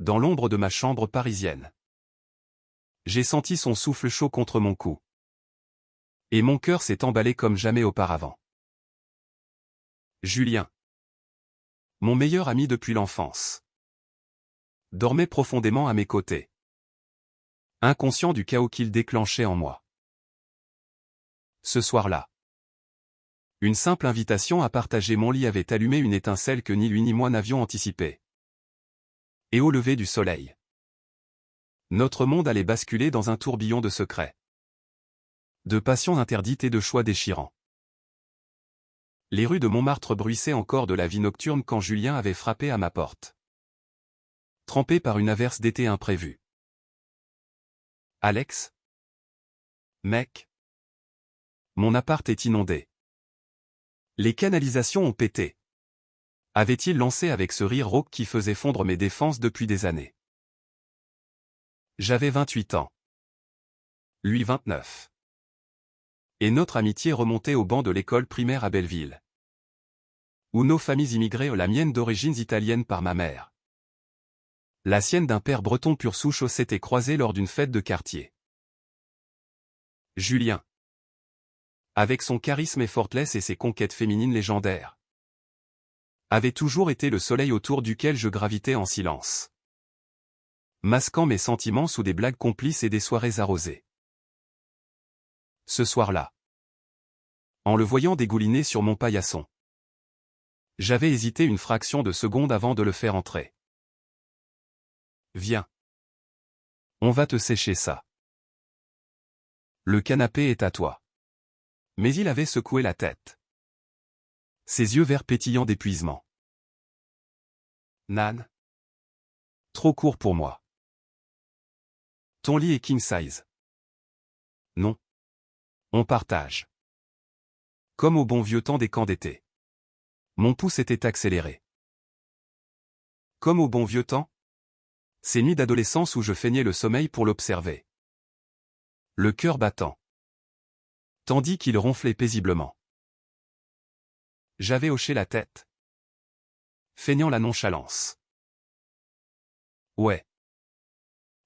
dans l'ombre de ma chambre parisienne. J'ai senti son souffle chaud contre mon cou. Et mon cœur s'est emballé comme jamais auparavant. Julien, mon meilleur ami depuis l'enfance, dormait profondément à mes côtés, inconscient du chaos qu'il déclenchait en moi. Ce soir-là, une simple invitation à partager mon lit avait allumé une étincelle que ni lui ni moi n'avions anticipée. Et au lever du soleil, notre monde allait basculer dans un tourbillon de secrets, de passions interdites et de choix déchirants. Les rues de Montmartre bruissaient encore de la vie nocturne quand Julien avait frappé à ma porte, trempé par une averse d'été imprévue. « Alex ? Mec ? Mon appart est inondé. Les canalisations ont pété. » avait-il lancé avec ce rire rauque qui faisait fondre mes défenses depuis des années. J'avais 28 ans. Lui 29. Et notre amitié remontait au banc de l'école primaire à Belleville, où nos familles immigraient, la mienne d'origine italienne par ma mère, la sienne d'un père breton pur souche, s'étaient croisés lors d'une fête de quartier. Julien, avec son charisme effortless et ses conquêtes féminines légendaires, avait toujours été le soleil autour duquel je gravitais en silence, masquant mes sentiments sous des blagues complices et des soirées arrosées. Ce soir-là, en le voyant dégouliner sur mon paillasson, j'avais hésité une fraction de seconde avant de le faire entrer. « Viens. On va te sécher ça. Le canapé est à toi. » Mais il avait secoué la tête, ses yeux verts pétillants d'épuisement. « Nan. Trop court pour moi. Ton lit est king size. » « Non. On partage. » Comme au bon vieux temps des camps d'été. Mon pouce était accéléré. Comme au bon vieux temps, ces nuits d'adolescence où je feignais le sommeil pour l'observer, le cœur battant, tandis qu'il ronflait paisiblement. J'avais hoché la tête, feignant la nonchalance. Ouais.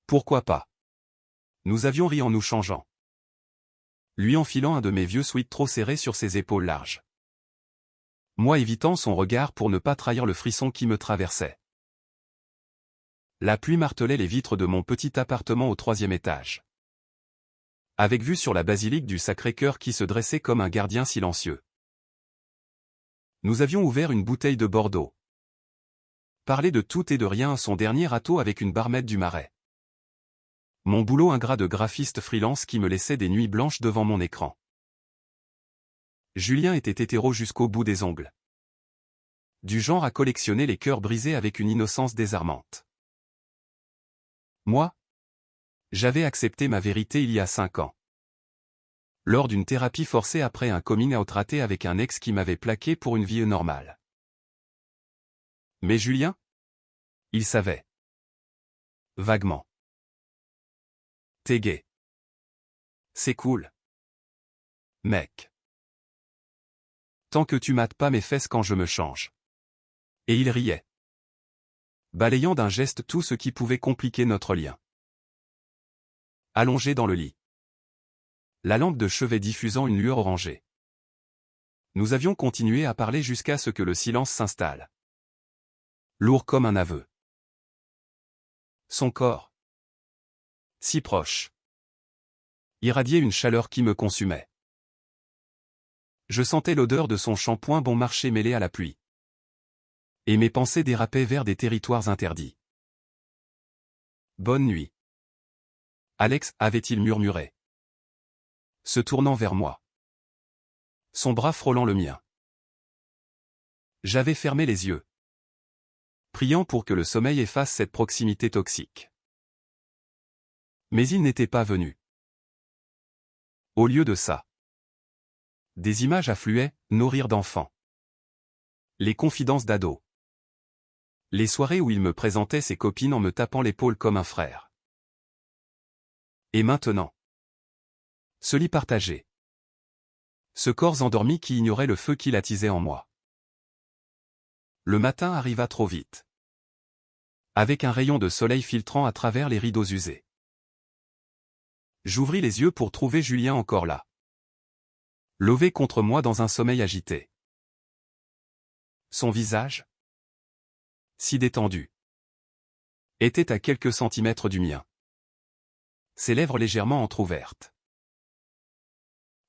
Pourquoi pas? Nous avions ri en nous changeant, lui enfilant un de mes vieux sweats trop serrés sur ses épaules larges, moi évitant son regard pour ne pas trahir le frisson qui me traversait. La pluie martelait les vitres de mon petit appartement au 3e étage, avec vue sur la basilique du Sacré-Cœur qui se dressait comme un gardien silencieux. Nous avions ouvert une bouteille de Bordeaux, parlé de tout et de rien à son dernier râteau avec une barmette du Marais. Mon boulot ingrat de graphiste freelance qui me laissait des nuits blanches devant mon écran. Julien était hétéro jusqu'au bout des ongles, du genre à collectionner les cœurs brisés avec une innocence désarmante. Moi, j'avais accepté ma vérité il y a 5 ans. Lors d'une thérapie forcée après un coming out raté avec un ex qui m'avait plaqué pour une vie normale. Mais Julien? Il savait. Vaguement. T'es gay. C'est cool. Mec. Tant que tu mates pas mes fesses quand je me change. Et il riait, balayant d'un geste tout ce qui pouvait compliquer notre lien. Allongé dans le lit, la lampe de chevet diffusant une lueur orangée, nous avions continué à parler jusqu'à ce que le silence s'installe, lourd comme un aveu. Son corps, si proche, irradiait une chaleur qui me consumait. Je sentais l'odeur de son shampoing bon marché mêlé à la pluie. Et mes pensées dérapaient vers des territoires interdits. Bonne nuit. Alex, avait-il murmuré, se tournant vers moi, son bras frôlant le mien. J'avais fermé les yeux, priant pour que le sommeil efface cette proximité toxique. Mais il n'était pas venu. Au lieu de ça, des images affluaient, nos rires d'enfants, les confidences d'ados, les soirées où il me présentait ses copines en me tapant l'épaule comme un frère. Et maintenant, ce lit partagé, ce corps endormi qui ignorait le feu qu'il attisait en moi. Le matin arriva trop vite. avec un rayon de soleil filtrant à travers les rideaux usés. J'ouvris les yeux pour trouver Julien encore là. Lové contre moi dans un sommeil agité. Son visage, si détendu, était à quelques centimètres du mien. Ses lèvres légèrement entr'ouvertes.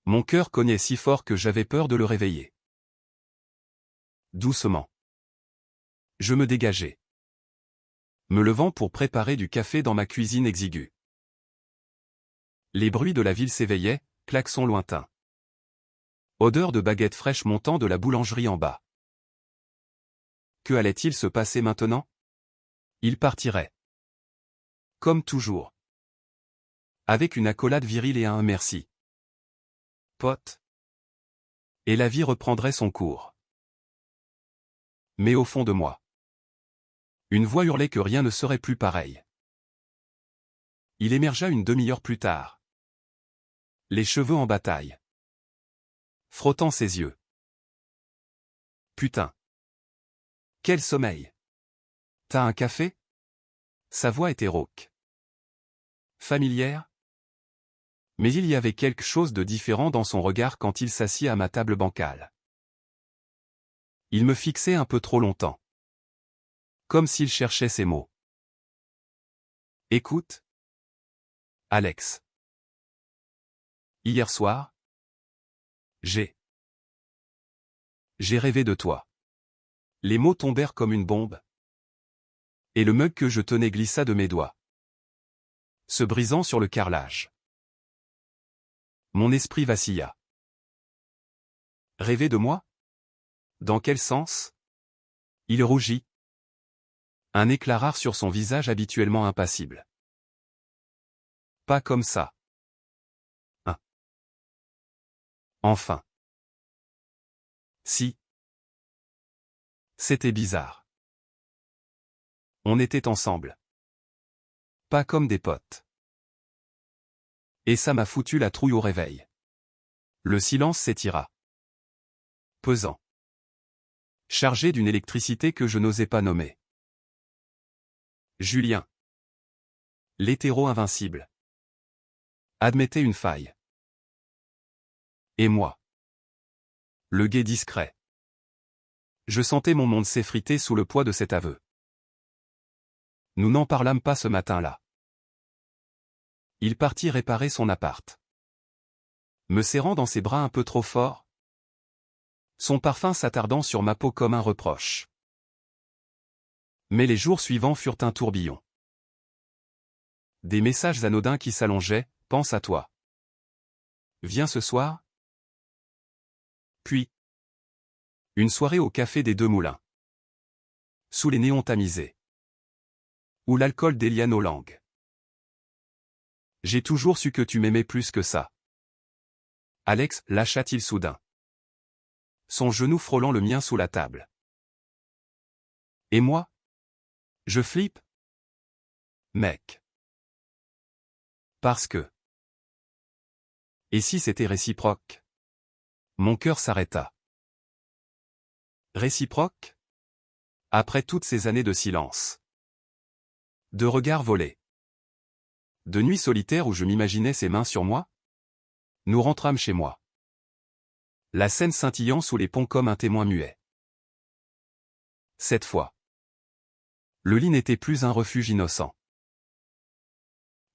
Mon cœur cognait si fort que j'avais peur de le réveiller. Doucement. Je me dégageai, me levant pour préparer du café dans ma cuisine exiguë. Les bruits de la ville s'éveillaient, klaxons lointains. Odeur de baguettes fraîches montant de la boulangerie en bas. Que allait-il se passer maintenant? Il partirait. Comme toujours. Avec une accolade virile et un merci. Pote. Et la vie reprendrait son cours. Mais au fond de moi, une voix hurlait que rien ne serait plus pareil. Il émergea une demi-heure plus tard. Les cheveux en bataille. Frottant ses yeux. Putain. Quel sommeil. T'as un café? Sa voix était rauque. Familière? Mais il y avait quelque chose de différent dans son regard quand il s'assit à ma table bancale. Il me fixait un peu trop longtemps. Comme s'il cherchait ses mots. Écoute. Alex. Hier soir, j'ai rêvé de toi. Les mots tombèrent comme une bombe. Et le mug que je tenais glissa de mes doigts, se brisant sur le carrelage. Mon esprit vacilla. Rêver de moi? Dans quel sens? Il rougit. Un éclat rare sur son visage habituellement impassible. Pas comme ça. Hein. Enfin. Si. C'était bizarre. On était ensemble. Pas comme des potes. Et ça m'a foutu la trouille au réveil. Le silence s'étira. Pesant. Chargé d'une électricité que je n'osais pas nommer. Julien. L'hétéro invincible. Admettait une faille. Et moi. Le gay discret. Je sentais mon monde s'effriter sous le poids de cet aveu. Nous n'en parlâmes pas ce matin-là. Il partit réparer son appart. Me serrant dans ses bras un peu trop fort. Son parfum s'attardant sur ma peau comme un reproche. Mais les jours suivants furent un tourbillon. Des messages anodins qui s'allongeaient, pense à toi. Viens ce soir? Puis. Une soirée au café des Deux Moulins. Sous les néons tamisés. Où l'alcool délia nos langues. J'ai toujours su que tu m'aimais plus que ça. Alex, lâcha-t-il soudain. Son genou frôlant le mien sous la table. Et moi? Je flippe? Mec. Parce que. Et si c'était réciproque? Mon cœur s'arrêta. Réciproque? Après toutes ces années de silence. De regards volés. De nuits solitaires où je m'imaginais ses mains sur moi? Nous rentrâmes chez moi. La Seine scintillant sous les ponts comme un témoin muet. Cette fois. Le lit n'était plus un refuge innocent.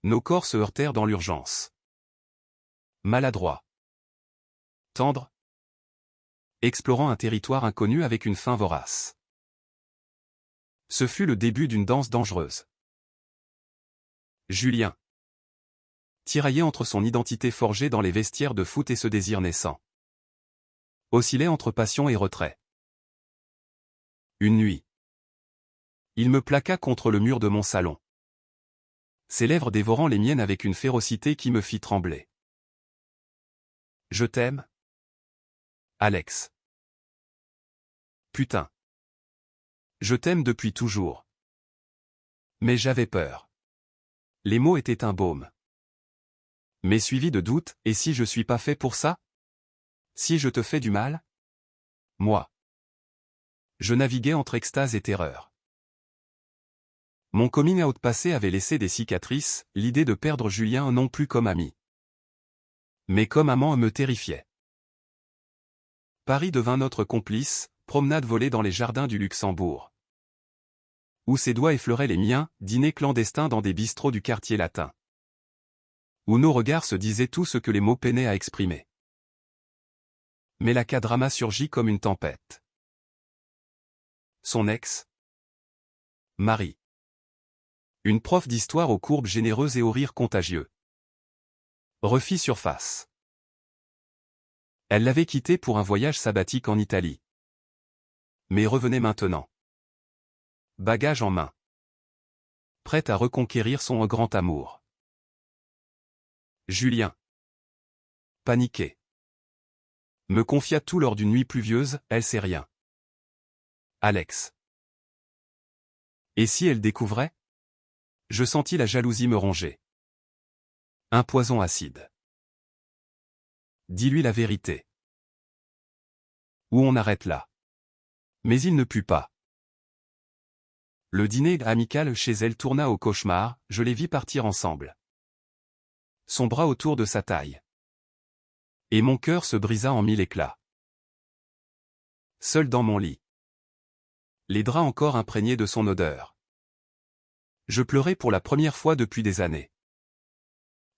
Nos corps se heurtèrent dans l'urgence. Maladroits. Tendres. Explorant un territoire inconnu avec une faim vorace. Ce fut le début d'une danse dangereuse. Julien. Tiraillait entre son identité forgée dans les vestiaires de foot et ce désir naissant. Oscillait entre passion et retrait. Une nuit. Il me plaqua contre le mur de mon salon. Ses lèvres dévorant les miennes avec une férocité qui me fit trembler. Je t'aime? Alex. Putain. Je t'aime depuis toujours. Mais j'avais peur. Les mots étaient un baume. Mais suivi de doutes, et si je suis pas fait pour ça? Si je te fais du mal? Moi. Je naviguais entre extase et terreur. Mon coming out passé avait laissé des cicatrices, l'idée de perdre Julien non plus comme ami, mais comme amant me terrifiait. Paris devint notre complice, promenade volée dans les jardins du Luxembourg, où ses doigts effleuraient les miens, dîner clandestin dans des bistrots du quartier latin, où nos regards se disaient tout ce que les mots peinaient à exprimer. Mais la K-drama surgit comme une tempête. Son ex, Marie. Une prof d'histoire aux courbes généreuses et aux rires contagieux, refit surface. Elle l'avait quitté pour un voyage sabbatique en Italie, mais revenait maintenant, bagage en main, prête à reconquérir son grand amour. Julien, paniqué, me confia tout lors d'une nuit pluvieuse, elle sait rien. Alex. Et si elle découvrait? Je sentis la jalousie me ronger. Un poison acide. Dis-lui la vérité. Ou on arrête là. Mais il ne put pas. Le dîner amical chez elle tourna au cauchemar, je les vis partir ensemble. Son bras autour de sa taille. Et mon cœur se brisa en mille éclats. Seul dans mon lit. Les draps encore imprégnés de son odeur. Je pleurais pour la première fois depuis des années,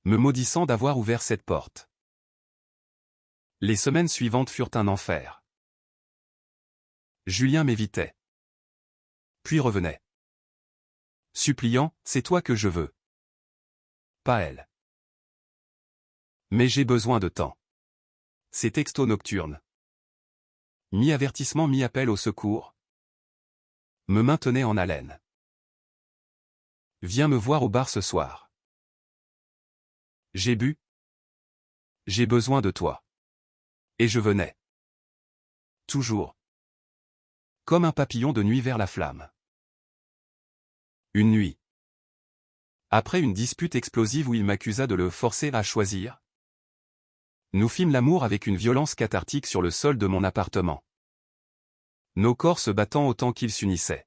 me maudissant d'avoir ouvert cette porte. Les semaines suivantes furent un enfer. Julien m'évitait, puis revenait, suppliant, c'est toi que je veux. Pas elle. Mais j'ai besoin de temps. Ces textos nocturnes, mi-avertissement mi-appel au secours, me maintenaient en haleine. Viens me voir au bar ce soir. J'ai bu. J'ai besoin de toi. Et je venais. Toujours. Comme un papillon de nuit vers la flamme. Une nuit. Après une dispute explosive où il m'accusa de le forcer à choisir, nous fîmes l'amour avec une violence cathartique sur le sol de mon appartement. Nos corps se battant autant qu'ils s'unissaient.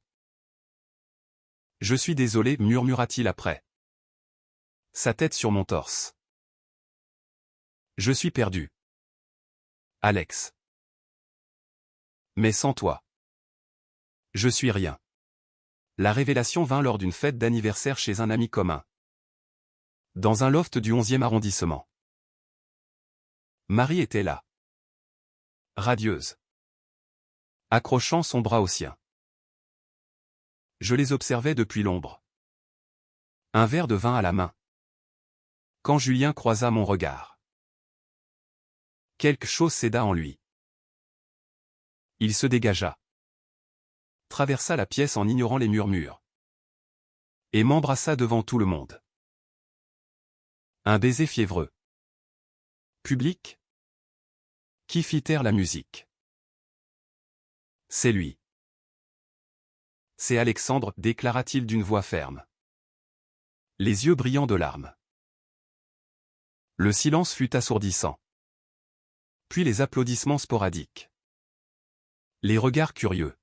Je suis désolé, murmura-t-il après. Sa tête sur mon torse. Je suis perdu. Alex. Mais sans toi. Je suis rien. La révélation vint lors d'une fête d'anniversaire chez un ami commun. Dans un loft du 11e arrondissement. Marie était là. Radieuse. Accrochant son bras au sien. Je les observais depuis l'ombre. Un verre de vin à la main. Quand Julien croisa mon regard. Quelque chose céda en lui. Il se dégagea. Traversa la pièce en ignorant les murmures. Et m'embrassa devant tout le monde. Un baiser fiévreux. Public? Qui fit taire la musique? C'est lui. C'est Alexandre, déclara-t-il d'une voix ferme. Les yeux brillants de larmes. Le silence fut assourdissant. Puis les applaudissements sporadiques. Les regards curieux.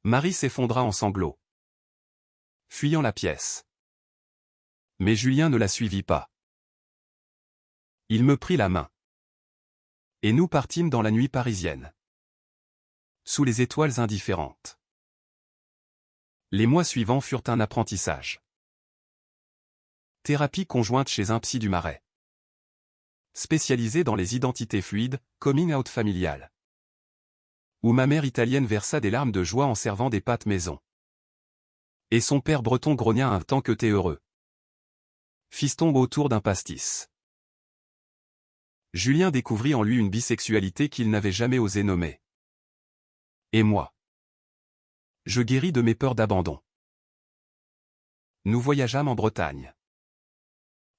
Marie s'effondra en sanglots, fuyant la pièce. Mais Julien ne la suivit pas. Il me prit la main. Et nous partîmes dans la nuit parisienne. Sous les étoiles indifférentes. Les mois suivants furent un apprentissage. Thérapie conjointe chez un psy du Marais. Spécialisé dans les identités fluides, coming out familial. Où ma mère italienne versa des larmes de joie en servant des pâtes maison. Et son père breton grogna un temps que t'es heureux. Fiston autour d'un pastis. Julien découvrit en lui une bisexualité qu'il n'avait jamais osé nommer. Et moi. Je guéris de mes peurs d'abandon. Nous voyageâmes en Bretagne.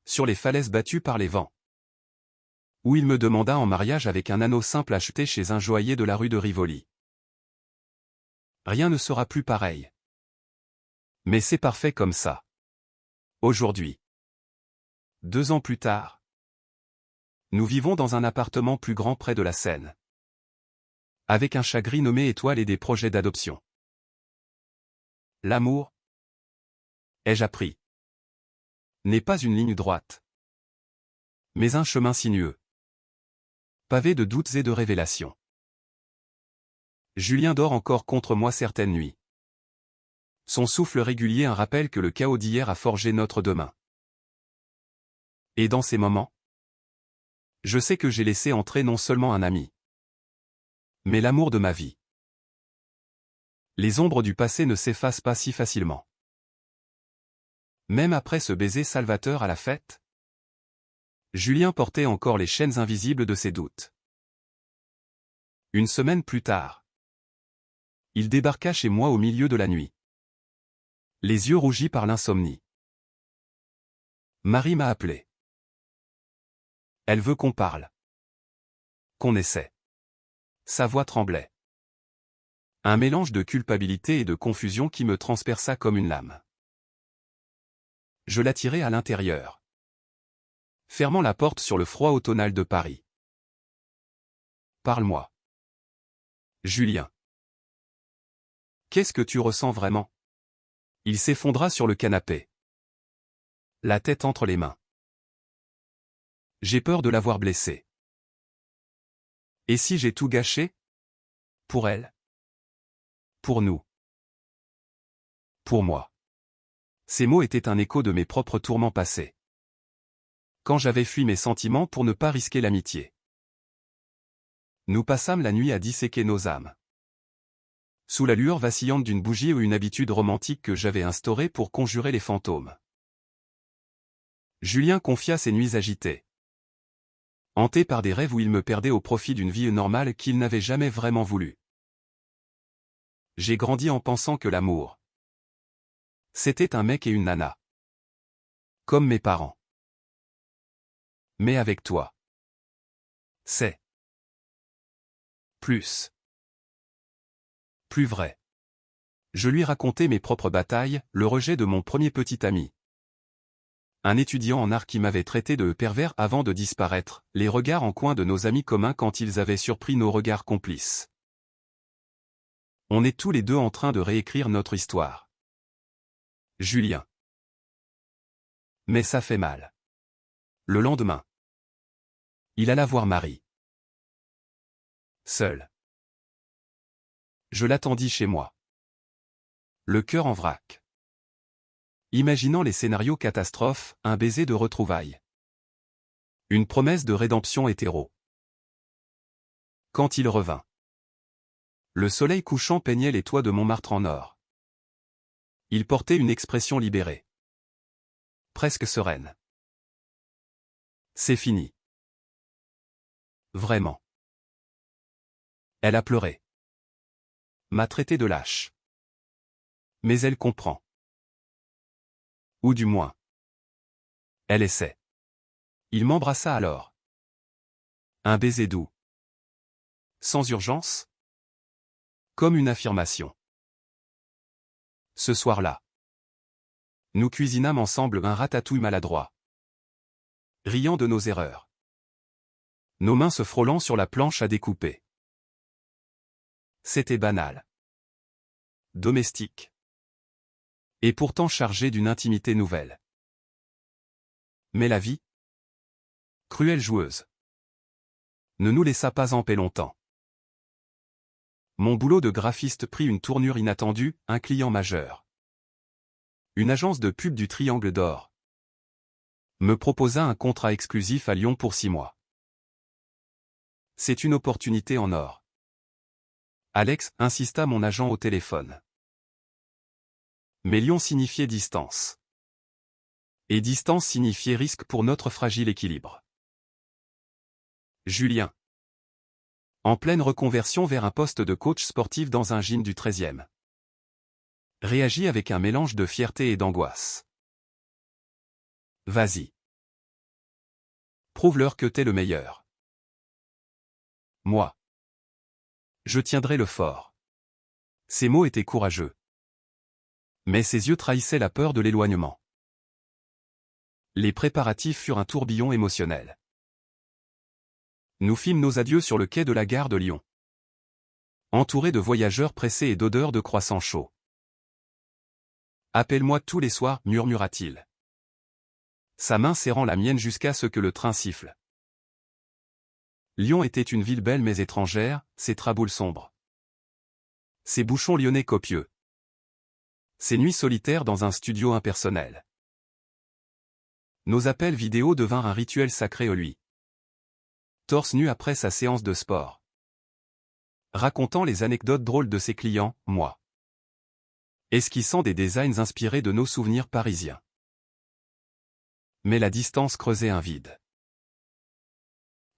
Sur les falaises battues par les vents. Où il me demanda en mariage avec un anneau simple acheté chez un joaillier de la rue de Rivoli. Rien ne sera plus pareil. Mais c'est parfait comme ça. Aujourd'hui. 2 ans plus tard. Nous vivons dans un appartement plus grand près de la Seine. Avec un chat gris nommé Étoile et des projets d'adoption. L'amour, ai-je appris, n'est pas une ligne droite, mais un chemin sinueux, pavé de doutes et de révélations. Julien dort encore contre moi certaines nuits. Son souffle régulier un rappel que le chaos d'hier a forgé notre demain. Et dans ces moments, je sais que j'ai laissé entrer non seulement un ami, mais l'amour de ma vie. Les ombres du passé ne s'effacent pas si facilement. Même après ce baiser salvateur à la fête, Julien portait encore les chaînes invisibles de ses doutes. Une semaine plus tard, il débarqua chez moi au milieu de la nuit, les yeux rougis par l'insomnie. Marie m'a appelé. Elle veut qu'on parle. Qu'on essaie. Sa voix tremblait. Un mélange de culpabilité et de confusion qui me transperça comme une lame. Je l'attirai à l'intérieur, fermant la porte sur le froid automnal de Paris. Parle-moi. Julien. Qu'est-ce que tu ressens vraiment? Il s'effondra sur le canapé, la tête entre les mains. J'ai peur de l'avoir blessée. Et si j'ai tout gâché? Pour elle? Pour nous? Pour moi? Ces mots étaient un écho de mes propres tourments passés. Quand j'avais fui mes sentiments pour ne pas risquer l'amitié. Nous passâmes la nuit à disséquer nos âmes. Sous la lueur vacillante d'une bougie ou une habitude romantique que j'avais instaurée pour conjurer les fantômes. Julien confia ses nuits agitées, hanté par des rêves où il me perdait au profit d'une vie normale qu'il n'avait jamais vraiment voulu. J'ai grandi en pensant que l'amour, c'était un mec et une nana. Comme mes parents. Mais avec toi, c'est plus vrai. Je lui racontais mes propres batailles, le rejet de mon premier petit ami. Un étudiant en art qui m'avait traité de pervers avant de disparaître, les regards en coin de nos amis communs quand ils avaient surpris nos regards complices. On est tous les deux en train de réécrire notre histoire. Julien. Mais ça fait mal. Le lendemain, il alla voir Marie. Seul. Je l'attendis chez moi. Le cœur en vrac. Imaginant les scénarios catastrophes, un baiser de retrouvailles. Une promesse de rédemption hétéro. Quand il revint, le soleil couchant peignait les toits de Montmartre en or. Il portait une expression libérée. Presque sereine. C'est fini. Vraiment. Elle a pleuré. M'a traité de lâche. Mais elle comprend. Ou du moins, elle essaie. Il m'embrassa alors. Un baiser doux. Sans urgence. Comme une affirmation. Ce soir-là, nous cuisinâmes ensemble un ratatouille maladroit. Riant de nos erreurs. Nos mains se frôlant sur la planche à découper. C'était banal. Domestique. Et pourtant chargé d'une intimité nouvelle. Mais la vie, cruelle joueuse, ne nous laissa pas en paix longtemps. Mon boulot de graphiste prit une tournure inattendue, un client majeur. Une agence de pub du Triangle d'Or me proposa un contrat exclusif à Lyon pour 6 mois. C'est une opportunité en or. Alex, insista mon agent au téléphone. Mais Lyon signifiait distance. Et distance signifiait risque pour notre fragile équilibre. Julien. En pleine reconversion vers un poste de coach sportif dans un gym du 13e. Réagit avec un mélange de fierté et d'angoisse. Vas-y. Prouve-leur que t'es le meilleur. Moi. Je tiendrai le fort. Ces mots étaient courageux. Mais ses yeux trahissaient la peur de l'éloignement. Les préparatifs furent un tourbillon émotionnel. Nous fîmes nos adieux sur le quai de la gare de Lyon. Entourés de voyageurs pressés et d'odeurs de croissants chauds. Appelle-moi tous les soirs, murmura-t-il. Sa main serrant la mienne jusqu'à ce que le train siffle. Lyon était une ville belle mais étrangère, ses traboules sombres. Ses bouchons lyonnais copieux. Ses nuits solitaires dans un studio impersonnel. Nos appels vidéo devinrent un rituel sacré au lui. Torse nu après sa séance de sport. Racontant les anecdotes drôles de ses clients, moi. Esquissant des designs inspirés de nos souvenirs parisiens. Mais la distance creusait un vide.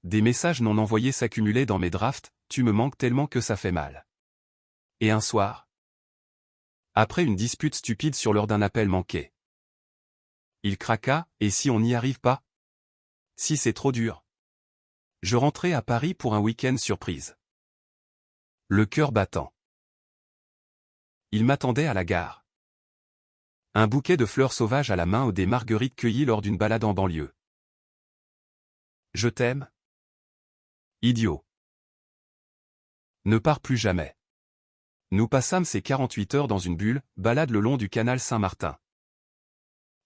Des messages non envoyés s'accumulaient dans mes drafts, tu me manques tellement que ça fait mal. Et un soir, après une dispute stupide sur l'heure d'un appel manqué, il craqua, et si on n'y arrive pas? Si c'est trop dur. Je rentrais à Paris pour un week-end surprise. Le cœur battant. Il m'attendait à la gare. Un bouquet de fleurs sauvages à la main ou des marguerites cueillies lors d'une balade en banlieue. Je t'aime. Idiot. Ne pars plus jamais. Nous passâmes ces 48 heures dans une bulle, balade le long du canal Saint-Martin.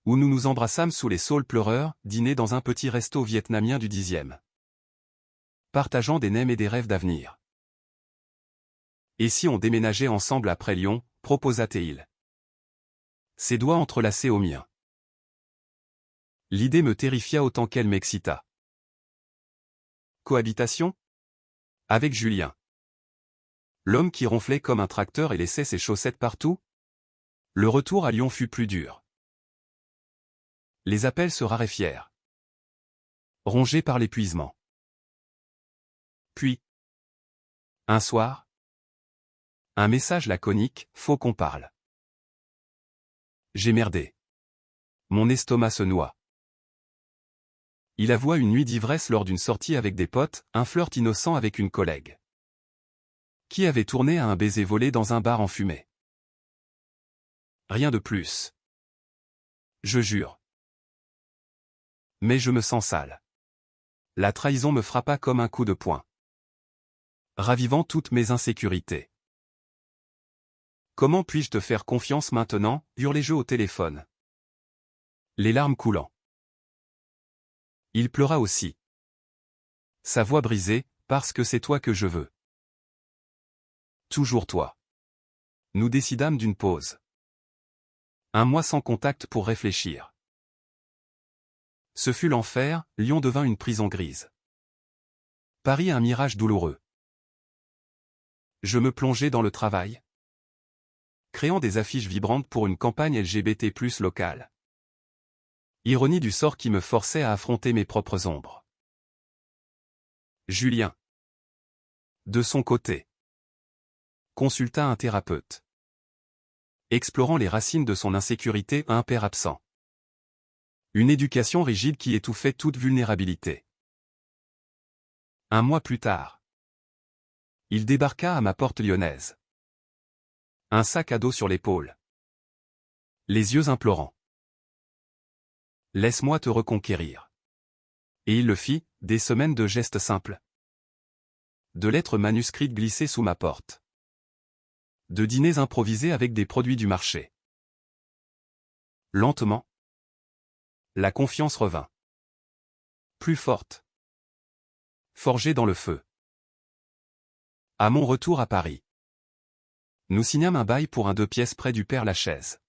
Où nous nous embrassâmes sous les saules pleureurs, dîner dans un petit resto vietnamien du 10e. Partageant des nems et des rêves d'avenir. Et si on déménageait ensemble après Lyon, proposa-t-il. Ses doigts entrelacés aux miens. L'idée me terrifia autant qu'elle m'excita. Cohabitation? Avec Julien. L'homme qui ronflait comme un tracteur et laissait ses chaussettes partout? Le retour à Lyon fut plus dur. Les appels se raréfièrent. Rongés par l'épuisement. Puis, un soir, un message laconique, faut qu'on parle. J'ai merdé. Mon estomac se noie. Il avoua une nuit d'ivresse lors d'une sortie avec des potes, un flirt innocent avec une collègue. Qui avait tourné à un baiser volé dans un bar enfumé. Rien de plus. Je jure. Mais je me sens sale. La trahison me frappa comme un coup de poing. Ravivant toutes mes insécurités. Comment puis-je te faire confiance maintenant, hurlai-je au téléphone. Les larmes coulant. Il pleura aussi. Sa voix brisée, parce que c'est toi que je veux. Toujours toi. Nous décidâmes d'une pause. Un mois sans contact pour réfléchir. Ce fut l'enfer, Lyon devint une prison grise. Paris un mirage douloureux. Je me plongeai dans le travail. Créant des affiches vibrantes pour une campagne LGBT+ locale. Ironie du sort qui me forçait à affronter mes propres ombres. Julien. De son côté. Consulta un thérapeute. Explorant les racines de son insécurité, un père absent. Une éducation rigide qui étouffait toute vulnérabilité. Un mois plus tard. Il débarqua à ma porte lyonnaise. Un sac à dos sur l'épaule. Les yeux implorants. Laisse-moi te reconquérir. Et il le fit, des semaines de gestes simples. De lettres manuscrites glissées sous ma porte. De dîners improvisés avec des produits du marché. Lentement. La confiance revint. Plus forte. Forgée dans le feu. À mon retour à Paris. Nous signâmes un bail pour un 2 pièces près du Père-Lachaise.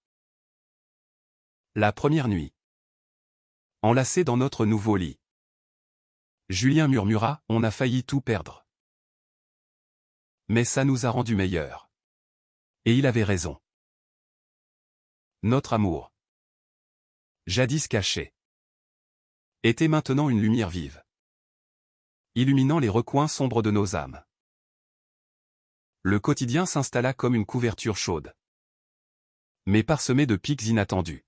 La première nuit. Enlacés dans notre nouveau lit. Julien murmura, on a failli tout perdre. Mais ça nous a rendus meilleurs. Et il avait raison. Notre amour, jadis caché, était maintenant une lumière vive, illuminant les recoins sombres de nos âmes. Le quotidien s'installa comme une couverture chaude, mais parsemée de pics inattendus.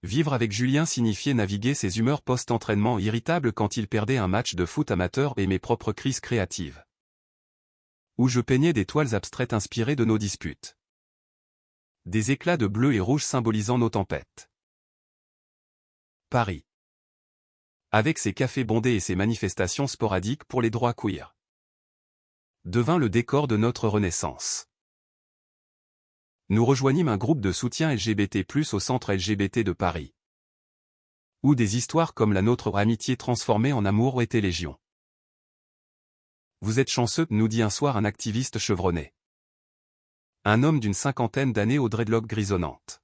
Vivre avec Julien signifiait naviguer ses humeurs post-entraînement irritables quand il perdait un match de foot amateur et mes propres crises créatives. Où je peignais des toiles abstraites inspirées de nos disputes. Des éclats de bleu et rouge symbolisant nos tempêtes. Paris. Avec ses cafés bondés et ses manifestations sporadiques pour les droits queer. Devint le décor de notre renaissance. Nous rejoignîmes un groupe de soutien LGBT+, au centre LGBT de Paris, où des histoires comme la nôtre, amitié transformée en amour, étaient légion. Vous êtes chanceux, nous dit un soir un activiste chevronné. Un homme d'une cinquantaine d'années aux dreadlocks grisonnantes.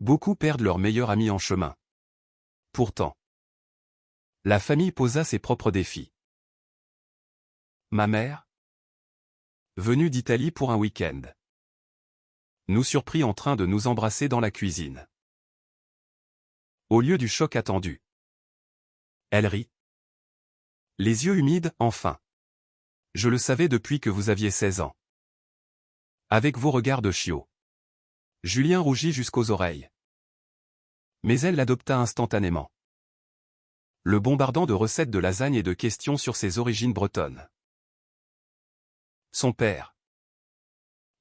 Beaucoup perdent leur meilleur ami en chemin. Pourtant, la famille posa ses propres défis. Ma mère, venue d'Italie pour un week-end, nous surprit en train de nous embrasser dans la cuisine. Au lieu du choc attendu, elle rit. Les yeux humides, enfin. Je le savais depuis que vous aviez 16 ans. Avec vos regards de chiot. Julien rougit jusqu'aux oreilles. Mais elle l'adopta instantanément, le bombardant de recettes de lasagne et de questions sur ses origines bretonnes. Son père,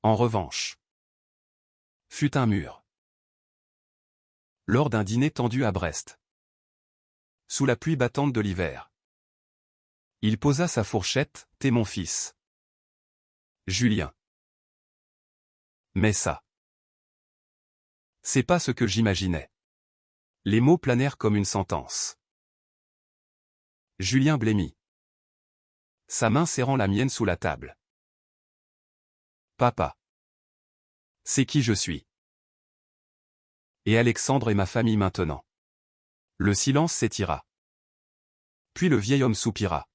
en revanche, fut un mur. Lors d'un dîner tendu à Brest, sous la pluie battante de l'hiver, il posa sa fourchette. « T'es mon fils, Julien. » Mais ça, c'est pas ce que j'imaginais. Les mots planèrent comme une sentence. Julien blêmit, sa main serrant la mienne sous la table. Papa, c'est qui je suis. Et Alexandre est ma famille maintenant. Le silence s'étira. Puis le vieil homme soupira,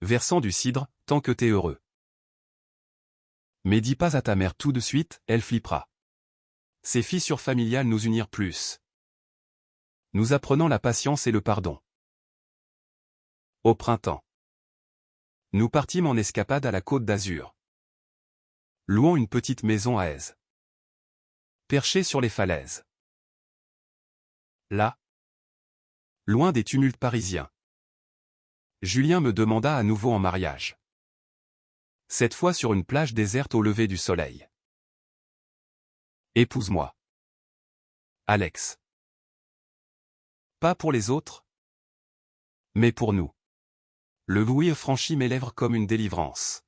versant du cidre. Tant que t'es heureux. Mais dis pas à ta mère tout de suite, elle flippera. Ces fissures familiales nous unirent plus. Nous apprenons la patience et le pardon. Au printemps, nous partîmes en escapade à la Côte d'Azur, louant une petite maison à Èze, perchée sur les falaises. Là, loin des tumultes parisiens, Julien me demanda à nouveau en mariage. Cette fois sur une plage déserte au lever du soleil. Épouse-moi, Alex. Pas pour les autres, mais pour nous. Le oui franchit mes lèvres comme une délivrance.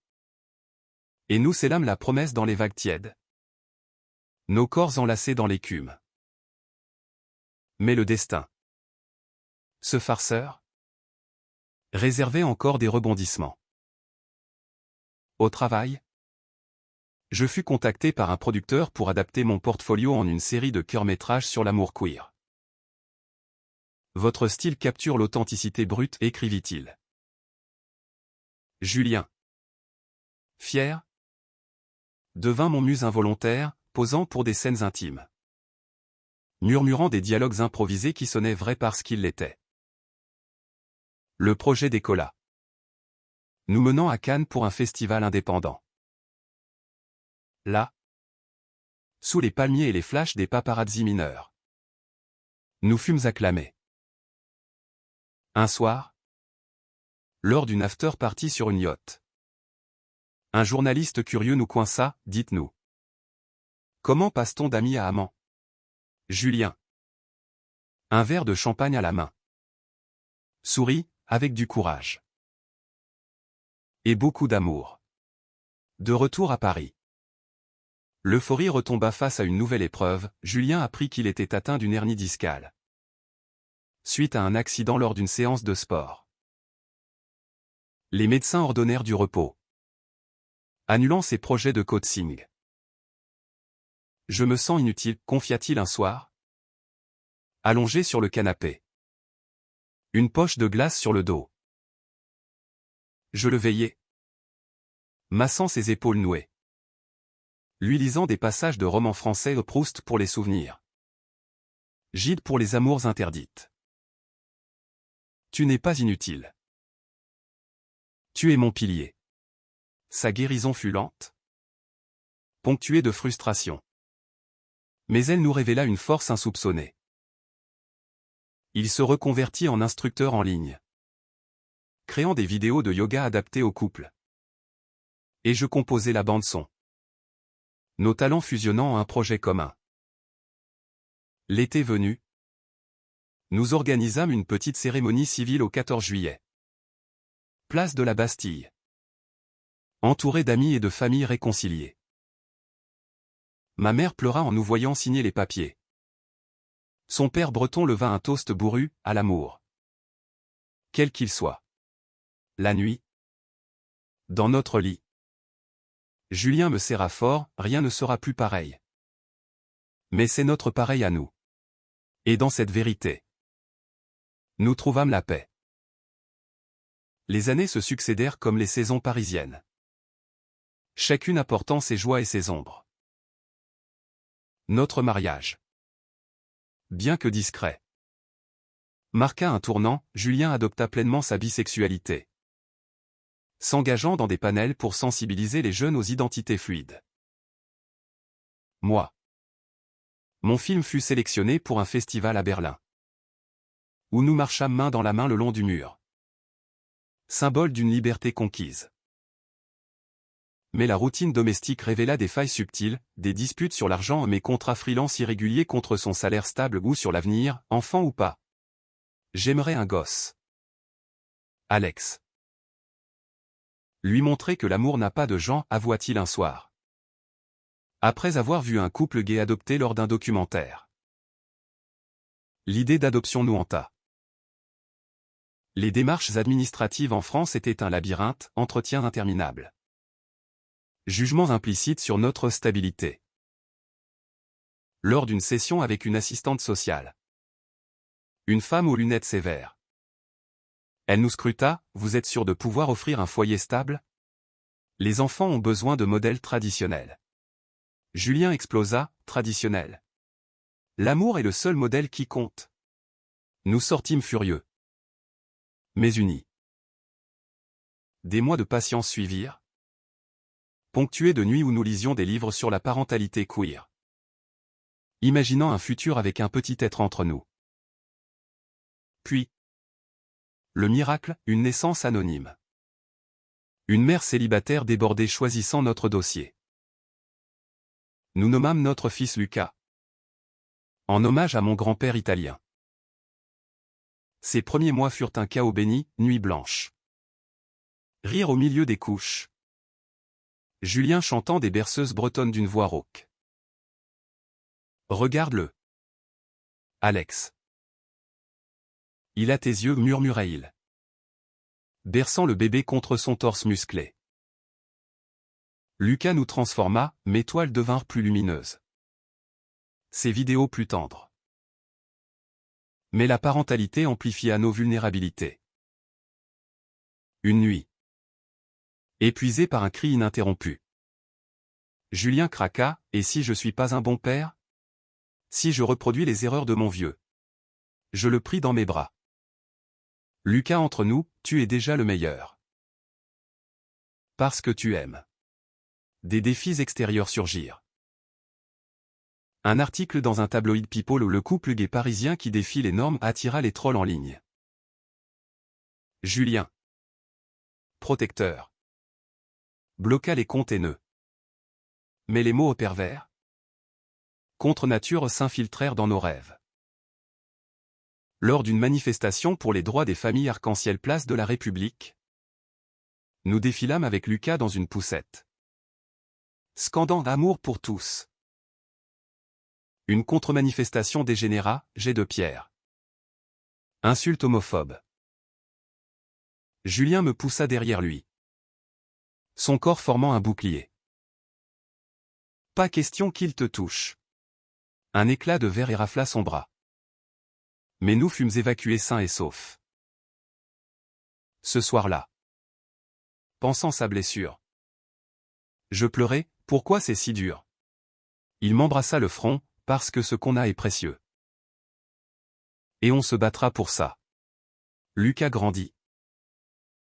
Et nous scellâmes la promesse dans les vagues tièdes, nos corps enlacés dans l'écume. Mais le destin, ce farceur, réservait encore des rebondissements. Au travail, je fus contacté par un producteur pour adapter mon portfolio en une série de courts-métrages sur l'amour queer. Votre style capture l'authenticité brute, écrivit-il. Julien, fier, devint mon muse involontaire, posant pour des scènes intimes, murmurant des dialogues improvisés qui sonnaient vrais parce qu'ils l'étaient. Le projet décolla, nous menant à Cannes pour un festival indépendant. Là, sous les palmiers et les flashs des paparazzi mineurs, nous fûmes acclamés. Un soir, lors d'une after-party sur une yacht, un journaliste curieux nous coinça. « Dites-nous, comment passe-t-on d'ami à amant ?» Julien, un verre de champagne à la main, sourit, avec du courage et beaucoup d'amour. De retour à Paris, l'euphorie retomba face à une nouvelle épreuve. Julien apprit qu'il était atteint d'une hernie discale, suite à un accident lors d'une séance de sport. Les médecins ordonnèrent du repos, annulant ses projets de coaching. « Je me sens inutile », confia-t-il un soir, allongé sur le canapé, une poche de glace sur le dos. Je le veillais, massant ses épaules nouées, lui lisant des passages de romans français de Proust pour les souvenirs, Gide pour les amours interdites. Tu n'es pas inutile. Tu es mon pilier. Sa guérison fut lente, ponctuée de frustration. Mais elle nous révéla une force insoupçonnée. Il se reconvertit en instructeur en ligne, créant des vidéos de yoga adaptées au couple. Et je composais la bande-son, nos talents fusionnant en un projet commun. L'été venu, nous organisâmes une petite cérémonie civile au 14 juillet. Place de la Bastille. Entouré d'amis et de familles réconciliées. Ma mère pleura en nous voyant signer les papiers. Son père breton leva un toast bourru, à l'amour. Quel qu'il soit. La nuit. Dans notre lit. Julien me serra fort, rien ne sera plus pareil. Mais c'est notre pareil à nous. Et dans cette vérité, nous trouvâmes la paix. Les années se succédèrent comme les saisons parisiennes. Chacune apportant ses joies et ses ombres. Notre mariage, bien que discret, marqua un tournant. Julien adopta pleinement sa bisexualité, s'engageant dans des panels pour sensibiliser les jeunes aux identités fluides. Moi, mon film fut sélectionné pour un festival à Berlin, où nous marchâmes main dans la main le long du mur, symbole d'une liberté conquise. Mais la routine domestique révéla des failles subtiles, des disputes sur l'argent, mes contrats freelance irréguliers contre son salaire stable ou sur l'avenir, enfant ou pas. J'aimerais un gosse. Alex. Lui montrer que l'amour n'a pas de genre, avoua-t-il un soir. Après avoir vu un couple gay adopté lors d'un documentaire. L'idée d'adoption nous hanta. Les démarches administratives en France étaient un labyrinthe, entretiens interminables. Jugements implicites sur notre stabilité. Lors d'une session avec une assistante sociale. Une femme aux lunettes sévères. Elle nous scruta, vous êtes sûr de pouvoir offrir un foyer stable? Les enfants ont besoin de modèles traditionnels. Julien explosa, traditionnel. L'amour est le seul modèle qui compte. Nous sortîmes furieux. Mais unis. Des mois de patience suivirent, ponctués de nuits où nous lisions des livres sur la parentalité queer. Imaginant un futur avec un petit être entre nous. Puis, le miracle, une naissance anonyme. Une mère célibataire débordée choisissant notre dossier. Nous nommâmes notre fils Lucas, en hommage à mon grand-père italien. Ces premiers mois furent un chaos béni, nuit blanche. Rire au milieu des couches. Julien chantant des berceuses bretonnes d'une voix rauque. Regarde-le. Alex. Il a tes yeux, murmura-t-il, berçant le bébé contre son torse musclé. Lucas nous transforma, mes toiles devinrent plus lumineuses. Ses vidéos plus tendres. Mais la parentalité amplifia nos vulnérabilités. Une nuit. Épuisé par un cri ininterrompu. Julien craqua, et si je suis pas un bon père? Si je reproduis les erreurs de mon vieux? Je le pris dans mes bras. Lucas, entre nous, tu es déjà le meilleur. Parce que tu aimes. Des défis extérieurs surgirent. Un article dans un tabloïd People où le couple gay parisien qui défie les normes attira les trolls en ligne. Julien, protecteur, bloqua les comptes haineux. Mais les mots pervers, contre nature, s'infiltrèrent dans nos rêves. Lors d'une manifestation pour les droits des familles arc-en-ciel place de la République, nous défilâmes avec Lucas dans une poussette, scandant amour pour tous. Une contre-manifestation dégénéra, jet de pierre. Insulte homophobe. Julien me poussa derrière lui, son corps formant un bouclier. Pas question qu'il te touche. Un éclat de verre érafla son bras. Mais nous fûmes évacués sains et saufs. Ce soir-là, pensant sa blessure, je pleurais, pourquoi c'est si dur? Il m'embrassa le front, parce que ce qu'on a est précieux. Et on se battra pour ça. Lucas grandit.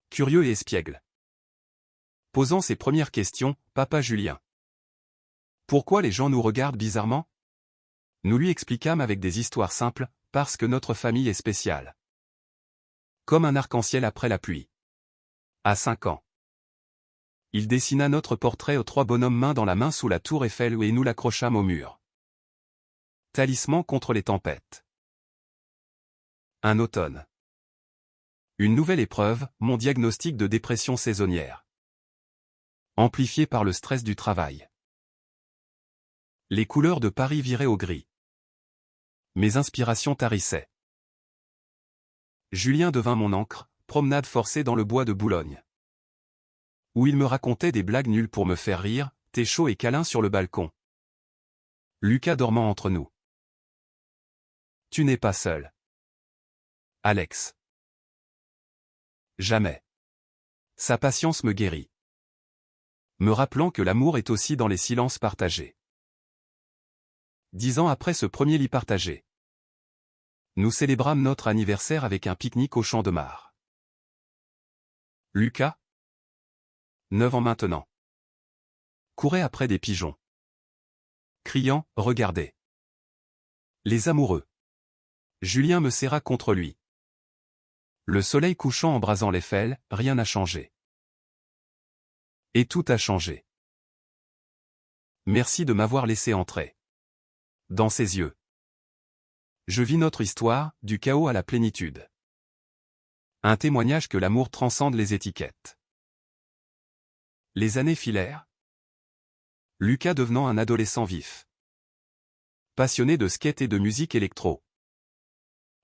Curieux et espiègle. Posant ses premières questions, papa Julien. Pourquoi les gens nous regardent bizarrement? Nous lui expliquâmes avec des histoires simples, parce que notre famille est spéciale. Comme un arc-en-ciel après la pluie. À 5 ans. Il dessina notre portrait aux 3 bonhommes main dans la main sous la tour Eiffel et nous l'accrochâmes au mur. Talisman contre les tempêtes. Un automne. Une nouvelle épreuve, mon diagnostic de dépression saisonnière. Amplifié par le stress du travail. Les couleurs de Paris viraient au gris. Mes inspirations tarissaient. Julien devint mon encre, promenade forcée dans le bois de Boulogne. Où il me racontait des blagues nulles pour me faire rire, thé chaud et câlin sur le balcon. Lucas dormant entre nous. Tu n'es pas seul. Alex. Jamais. Sa patience me guérit. Me rappelant que l'amour est aussi dans les silences partagés. 10 ans après ce premier lit partagé. Nous célébrâmes notre anniversaire avec un pique-nique au champ de Mars. Lucas, 9 ans maintenant, courait après des pigeons. Criant, regardez. Les amoureux. Julien me serra contre lui. Le soleil couchant embrasant l'Eiffel, rien n'a changé. Et tout a changé. Merci de m'avoir laissé entrer. Dans ses yeux. Je vis notre histoire, du chaos à la plénitude. Un témoignage que l'amour transcende les étiquettes. Les années filèrent. Lucas devenant un adolescent vif. Passionné de skate et de musique électro.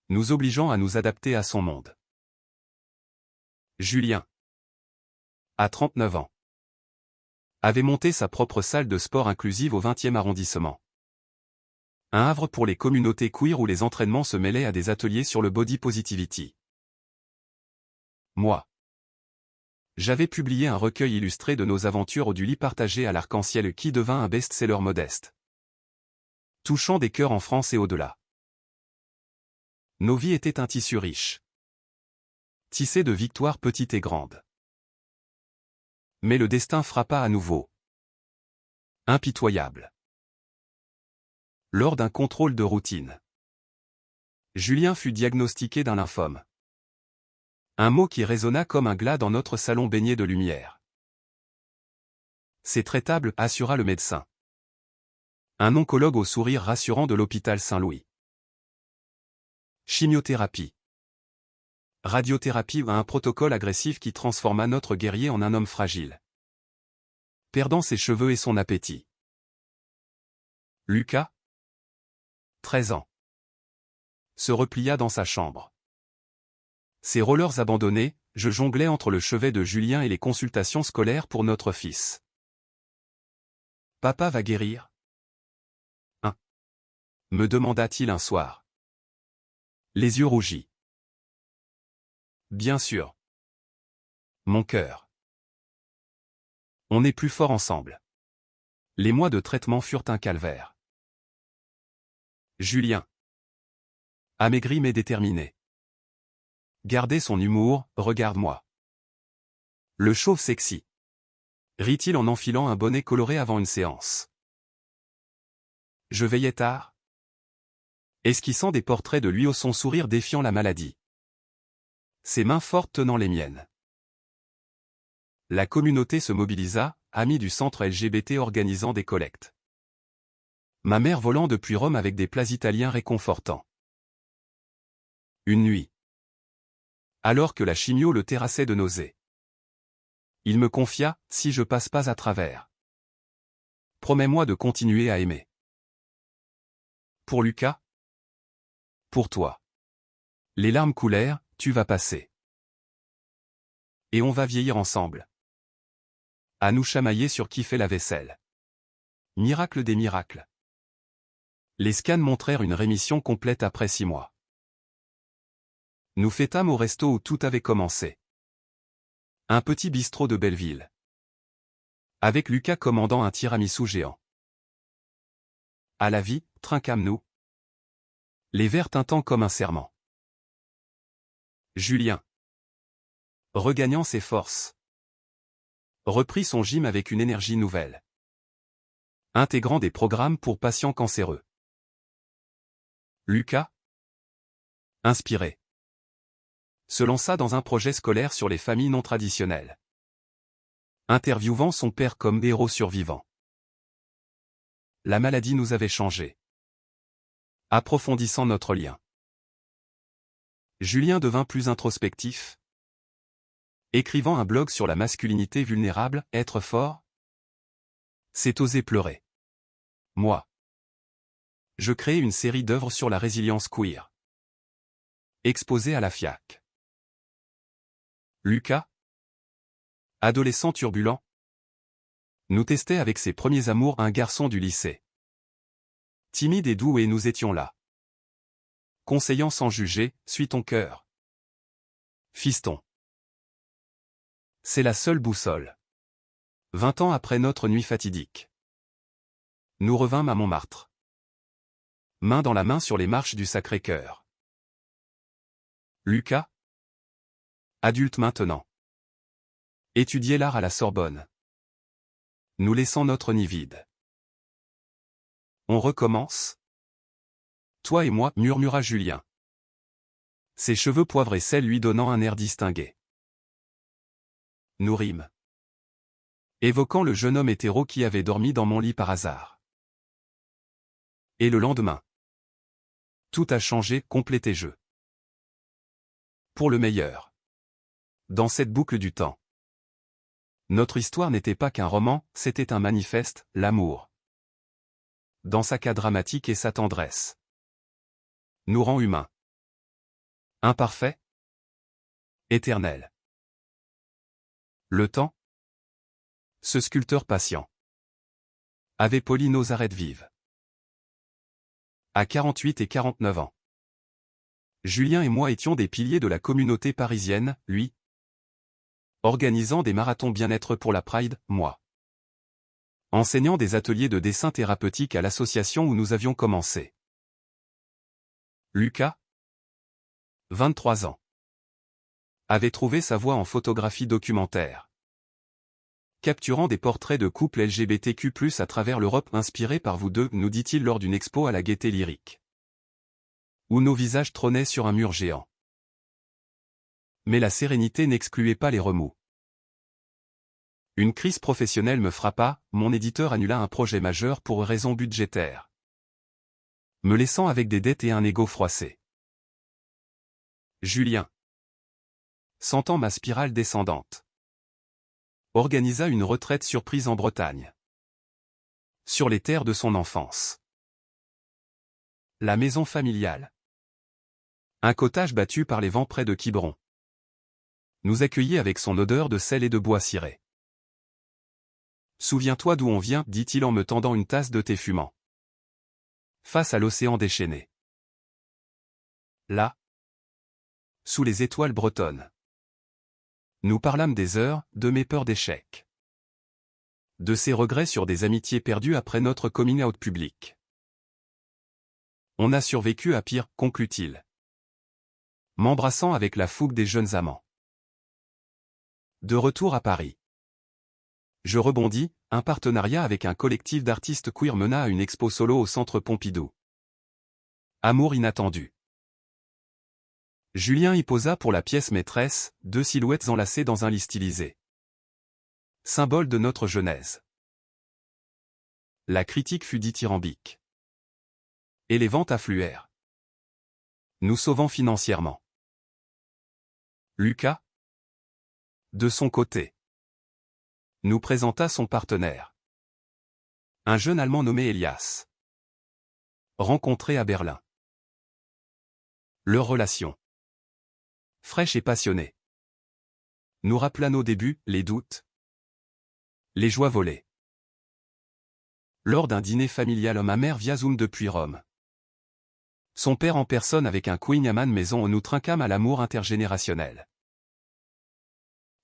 Nous obligeant à nous adapter à son monde. Julien, à 39 ans, avait monté sa propre salle de sport inclusive au 20e arrondissement. Un havre pour les communautés queer où les entraînements se mêlaient à des ateliers sur le body positivity. Moi, j'avais publié un recueil illustré de nos aventures du lit partagé à l'arc-en-ciel qui devint un best-seller modeste. Touchant des cœurs en France et au-delà. Nos vies étaient un tissu riche. Tissé de victoires petites et grandes. Mais le destin frappa à nouveau. Impitoyable. Lors d'un contrôle de routine. Julien fut diagnostiqué d'un lymphome. Un mot qui résonna comme un glas dans notre salon baigné de lumière. C'est traitable, assura le médecin. Un oncologue au sourire rassurant de l'hôpital Saint-Louis. Chimiothérapie. Radiothérapie, un protocole agressif qui transforma notre guerrier en un homme fragile. Perdant ses cheveux et son appétit. Lucas, 13 ans, se replia dans sa chambre. Ses rollers abandonnés, je jonglais entre le chevet de Julien et les consultations scolaires pour notre fils. Papa va guérir? Hein? Me demanda-t-il un soir. Les yeux rougis. Bien sûr. Mon cœur. On est plus fort ensemble. Les mois de traitement furent un calvaire. Julien. Amaigri mais déterminé. Gardez son humour, regarde-moi. Le chauve sexy. Rit-il en enfilant un bonnet coloré avant une séance. Je veillais tard. Esquissant des portraits de lui au son sourire défiant la maladie. Ses mains fortes tenant les miennes. La communauté se mobilisa, amis du centre LGBT organisant des collectes. Ma mère volant depuis Rome avec des plats italiens réconfortants. Une nuit. Alors que la chimio le terrassait de nausées. Il me confia, si je passe pas à travers. Promets-moi de continuer à aimer. Pour Lucas? Pour toi. Les larmes coulèrent, tu vas passer. Et on va vieillir ensemble. À nous chamailler sur qui fait la vaisselle. Miracle des miracles. Les scans montrèrent une rémission complète après 6 mois. Nous fêtâmes au resto où tout avait commencé. Un petit bistrot de Belleville. Avec Lucas commandant un tiramisu géant. À la vie, trinquâmes-nous. Les verres tintant comme un serment. Julien. Regagnant ses forces. Reprit son gym avec une énergie nouvelle. Intégrant des programmes pour patients cancéreux. Lucas. Inspiré. Se lança dans un projet scolaire sur les familles non traditionnelles. Interviewant son père comme héros survivant. La maladie nous avait changés. Approfondissant notre lien. Julien devint plus introspectif. Écrivant un blog sur la masculinité vulnérable, être fort. C'est oser pleurer. Moi. je créai une série d'œuvres sur la résilience queer. Exposées à la FIAC. Lucas, adolescent turbulent, nous testait avec ses premiers amours un garçon du lycée. Timide et doux et nous étions là. Conseillant sans juger, suis ton cœur. Fiston. C'est la seule boussole. 20 ans après notre nuit fatidique. Nous revînmes à Montmartre. Main dans la main sur les marches du Sacré-Cœur. Lucas, adulte maintenant, étudiait l'art à la Sorbonne. Nous laissons notre nid vide. On recommence? Toi et moi, murmura Julien. Ses cheveux poivre et sel lui donnant un air distingué. Nous rîmes. Évoquant le jeune homme hétéro qui avait dormi dans mon lit par hasard. Et le lendemain. Tout a changé, complétait je. Pour le meilleur. Dans cette boucle du temps. Notre histoire n'était pas qu'un roman, c'était un manifeste, l'amour. Dans sa cas dramatique et sa tendresse. Nous rend humains. Imparfait. Éternel. Le temps. Ce sculpteur patient. Avait poli nos arêtes vives. À 48 et 49 ans. Julien et moi étions des piliers de la communauté parisienne, lui. Organisant des marathons bien-être pour la Pride, moi. Enseignant des ateliers de dessin thérapeutique à l'association où nous avions commencé. Lucas, 23 ans. Avait trouvé sa voie en photographie documentaire. Capturant des portraits de couples LGBTQ+, à travers l'Europe inspirés par vous deux, nous dit-il lors d'une expo à la Gaîté Lyrique. Où nos visages trônaient sur un mur géant. Mais la sérénité n'excluait pas les remous. Une crise professionnelle me frappa, mon éditeur annula un projet majeur pour raisons budgétaires. Me laissant avec des dettes et un ego froissé. Julien, sentant ma spirale descendante, organisa une retraite surprise en Bretagne. Sur les terres de son enfance. La maison familiale. Un cottage battu par les vents près de Quiberon. Nous accueillit avec son odeur de sel et de bois ciré. Souviens-toi d'où on vient, dit-il en me tendant une tasse de thé fumant. Face à l'océan déchaîné. Là. Sous les étoiles bretonnes. Nous parlâmes des heures, de mes peurs d'échec. De ses regrets sur des amitiés perdues après notre coming out public. On a survécu à pire, conclut-il. M'embrassant avec la fougue des jeunes amants. De retour à Paris. Je rebondis, un partenariat avec un collectif d'artistes queer mena à une expo solo au Centre Pompidou. Amour inattendu. Julien y posa pour la pièce maîtresse, 2 silhouettes enlacées dans un lit stylisé. Symbole de notre genèse. La critique fut dithyrambique. Et les ventes affluèrent. Nous sauvant financièrement. Lucas, de son côté, nous présenta son partenaire. Un jeune Allemand nommé Elias. Rencontré à Berlin. Leur relation. Fraîche et passionnée. Nous rappela nos débuts, les doutes. Les joies volées. Lors d'un dîner familial homme à mère via Zoom depuis Rome. Son père en personne avec un Queen Yaman maison où nous trinquâmes à l'amour intergénérationnel.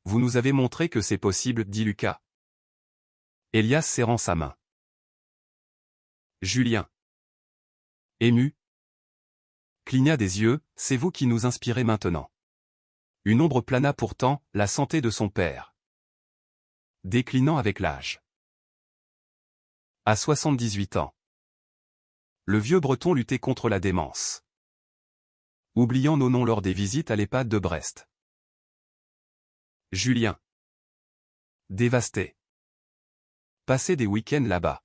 Vous nous avez montré que c'est possible, dit Lucas. Elias serrant sa main. Julien. Ému. Cligna des yeux, c'est vous qui nous inspirez maintenant. Une ombre plana pourtant, la santé de son père. Déclinant avec l'âge. À 78 ans. Le vieux breton luttait contre la démence. Oubliant nos noms lors des visites à l'EHPAD de Brest. Julien. Dévasté. Passé des week-ends là-bas.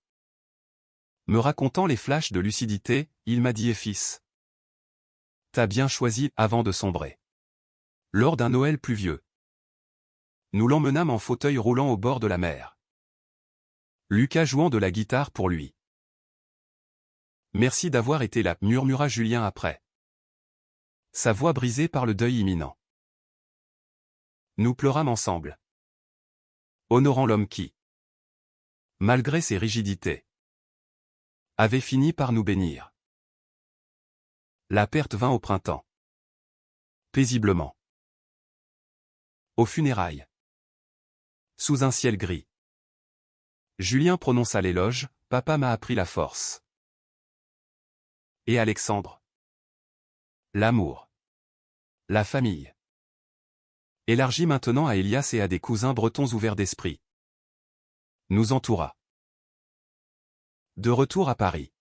Me racontant les flashs de lucidité, il m'a dit « Eh fils. T'as bien choisi, avant de sombrer. » Lors d'un Noël pluvieux. Nous l'emmenâmes en fauteuil roulant au bord de la mer. Lucas jouant de la guitare pour lui. Merci d'avoir été là, murmura Julien après. Sa voix brisée par le deuil imminent. Nous pleurâmes ensemble. Honorant l'homme qui, malgré ses rigidités, avait fini par nous bénir. La perte vint au printemps. Paisiblement. Aux funérailles. Sous un ciel gris. Julien prononça l'éloge, papa m'a appris la force. Et Alexandre? L'amour. La famille. Élargi maintenant à Elias et à des cousins bretons ouverts d'esprit. Nous entoura. De retour à Paris.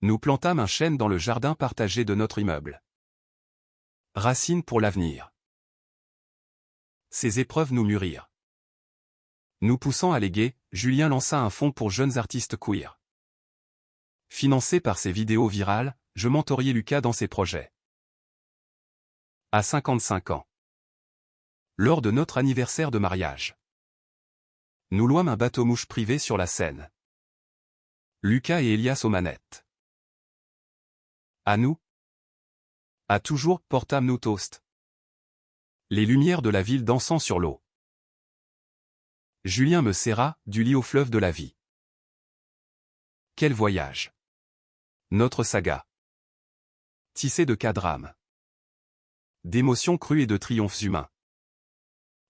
Nous plantâmes un chêne dans le jardin partagé de notre immeuble. Racines pour l'avenir. Ces épreuves nous mûrirent. Nous poussant à léguer, Julien lança un fonds pour jeunes artistes queer. Financé par ses vidéos virales, je mentoriai Lucas dans ses projets. À 55 ans. Lors de notre anniversaire de mariage. Nous louâmes un bateau-mouche privé sur la Seine. Lucas et Elias aux manettes. À nous. À toujours, portâmes-nous toast. Les lumières de la ville dansant sur l'eau. Julien me serra, du lit au fleuve de la vie. Quel voyage! Notre saga. Tissée de cas drames. D'émotions crues et de triomphes humains.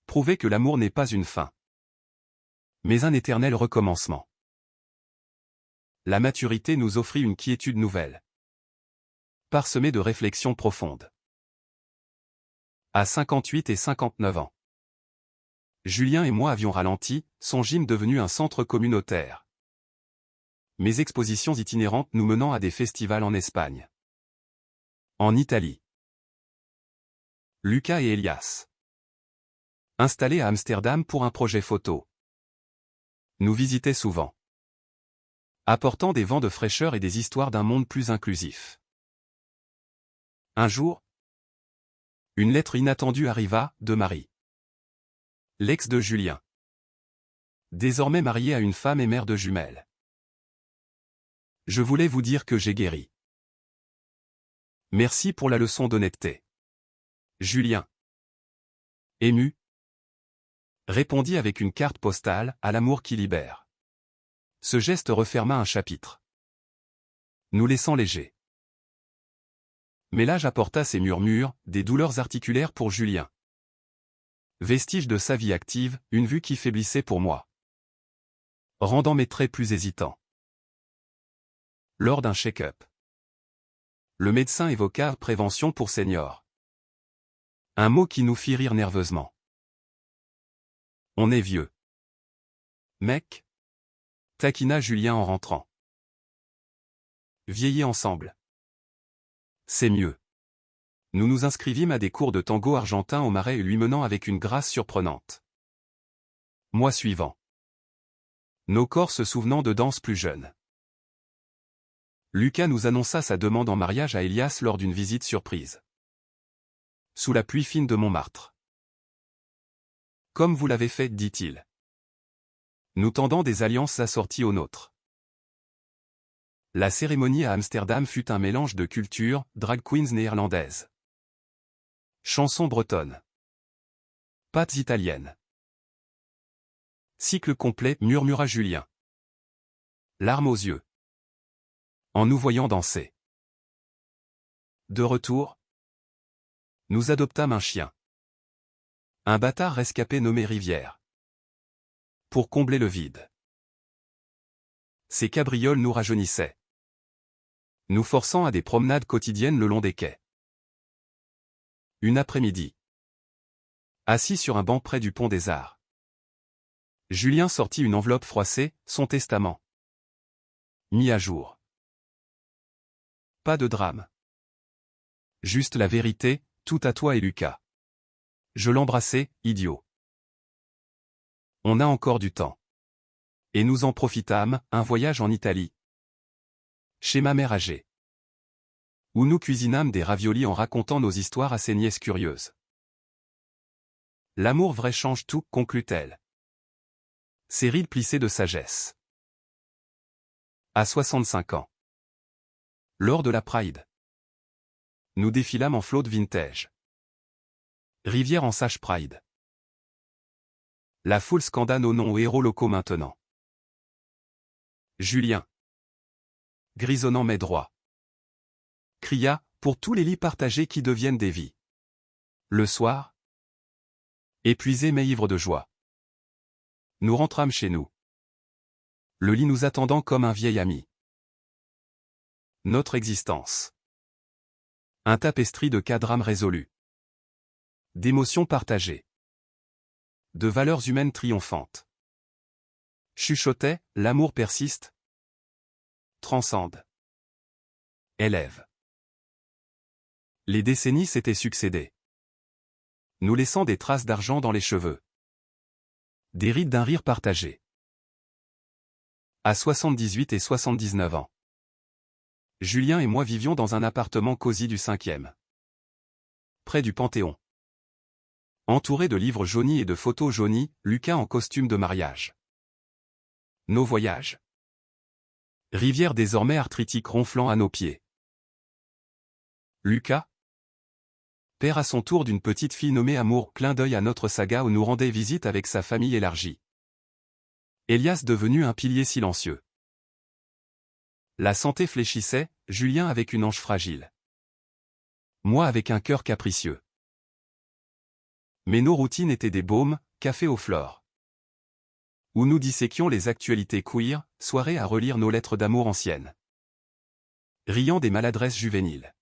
Prouver que l'amour n'est pas une fin. Mais un éternel recommencement. La maturité nous offrit une quiétude nouvelle. Parsemée de réflexions profondes. À 58 et 59 ans. Julien et moi avions ralenti, son gym devenu un centre communautaire. Mes expositions itinérantes nous menant à des festivals en Espagne. En Italie. Lucas et Elias. Installés à Amsterdam pour un projet photo. Nous visitaient souvent. Apportant des vents de fraîcheur et des histoires d'un monde plus inclusif. Un jour, une lettre inattendue arriva, de Marie. L'ex de Julien. Désormais mariée à une femme et mère de jumelles. Je voulais vous dire que j'ai guéri. Merci pour la leçon d'honnêteté. Julien. Ému. Répondit avec une carte postale, à l'amour qui libère. Ce geste referma un chapitre. Nous laissant légers. Mais l'âge apporta ses murmures, des douleurs articulaires pour Julien. Vestige de sa vie active, une vue qui faiblissait pour moi. Rendant mes traits plus hésitants. Lors d'un check-up. Le médecin évoqua « prévention pour seniors ». Un mot qui nous fit rire nerveusement. On est vieux. Mec. Taquina Julien en rentrant. Vieillir ensemble. C'est mieux. Nous nous inscrivîmes à des cours de tango argentin au Marais et lui menant avec une grâce surprenante. Mois suivant. Nos corps se souvenant de danses plus jeunes. Lucas nous annonça sa demande en mariage à Elias lors d'une visite surprise. Sous la pluie fine de Montmartre. Comme vous l'avez fait, dit-il. Nous tendant des alliances assorties aux nôtres. La cérémonie à Amsterdam fut un mélange de cultures, drag queens néerlandaises. Chansons bretonnes. Pâtes italiennes. Cycle complet, murmura Julien. Larmes aux yeux. En nous voyant danser. De retour. Nous adoptâmes un chien. Un bâtard rescapé nommé Rivière. Pour combler le vide. Ces cabrioles nous rajeunissaient. Nous forçant à des promenades quotidiennes le long des quais. Une après-midi. Assis sur un banc près du pont des Arts. Julien sortit une enveloppe froissée, son testament. Mis à jour. Pas de drame. Juste la vérité, tout à toi et Lucas. Je l'embrassai, idiot. On a encore du temps. Et nous en profitâmes, un voyage en Italie. Chez ma mère âgée. Où nous cuisinâmes des raviolis en racontant nos histoires à ces nièces curieuses. L'amour vrai change tout, conclut-elle. Ses rides plissées de sagesse. À 65 ans. Lors de la Pride, nous défilâmes en flotte vintage. Rivière en sage Pride. La foule scanda nos noms aux héros locaux maintenant. Julien, grisonnant mais droit, cria, pour tous les lits partagés qui deviennent des vies. Le soir, épuisés mais ivres de joie, nous rentrâmes chez nous. Le lit nous attendant comme un vieil ami. Notre existence. Un tapestry de cas drames résolus. D'émotions partagées. De valeurs humaines triomphantes. Chuchotait, l'amour persiste. Transcende. Élève. Les décennies s'étaient succédées, nous laissant des traces d'argent dans les cheveux. Des rides d'un rire partagé. À 78 et 79 ans. Julien et moi vivions dans un appartement cosy du 5e. Près du Panthéon. Entouré de livres jaunis et de photos jaunies, Lucas en costume de mariage. Nos voyages. Rivière désormais arthritique ronflant à nos pieds. Lucas, père à son tour d'une petite fille nommée Amour, clin d'œil à notre saga où nous rendait visite avec sa famille élargie. Elias devenu un pilier silencieux. La santé fléchissait, Julien avec une hanche fragile. Moi avec un cœur capricieux. Mais nos routines étaient des baumes, café aux fleurs. Où nous disséquions les actualités queer, soirée à relire nos lettres d'amour anciennes. Riant des maladresses juvéniles.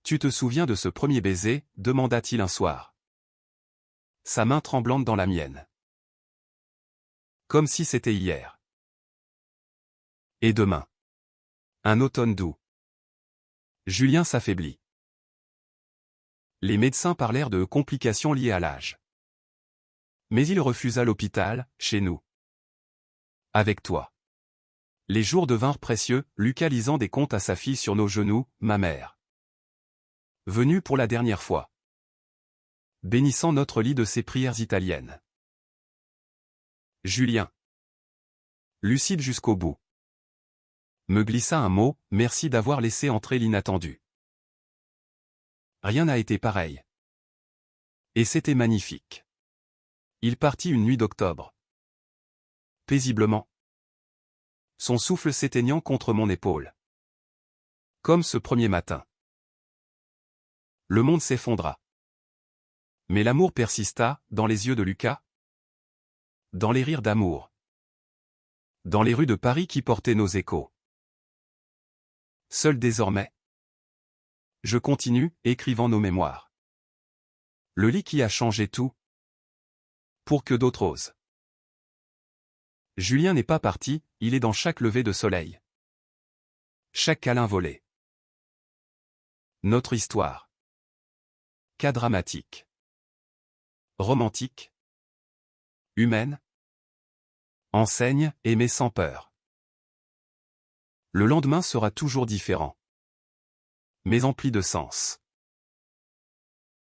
Tu te souviens de ce premier baiser, demanda-t-il un soir. Sa main tremblante dans la mienne. Comme si c'était hier. Et demain. Un automne doux. Julien s'affaiblit. Les médecins parlèrent de complications liées à l'âge. Mais il refusa l'hôpital, chez nous. Avec toi. Les jours devinrent précieux, Lucas lisant des contes à sa fille sur nos genoux, ma mère. Venue pour la dernière fois. Bénissant notre lit de ses prières italiennes. Julien. Lucide jusqu'au bout. Me glissa un mot, merci d'avoir laissé entrer l'inattendu. Rien n'a été pareil. Et c'était magnifique. Il partit une nuit d'octobre. Paisiblement. Son souffle s'éteignant contre mon épaule. Comme ce premier matin. Le monde s'effondra. Mais l'amour persista, dans les yeux de Lucas. Dans les rires d'amour. Dans les rues de Paris qui portaient nos échos. Seul désormais. Je continue, écrivant nos mémoires. Le lit qui a changé tout. Pour que d'autres osent. Julien n'est pas parti, il est dans chaque lever de soleil. Chaque câlin volé. Notre histoire. Cas dramatique. Romantique. Humaine. Enseigne, aimer sans peur. Le lendemain sera toujours différent. Mais empli de sens.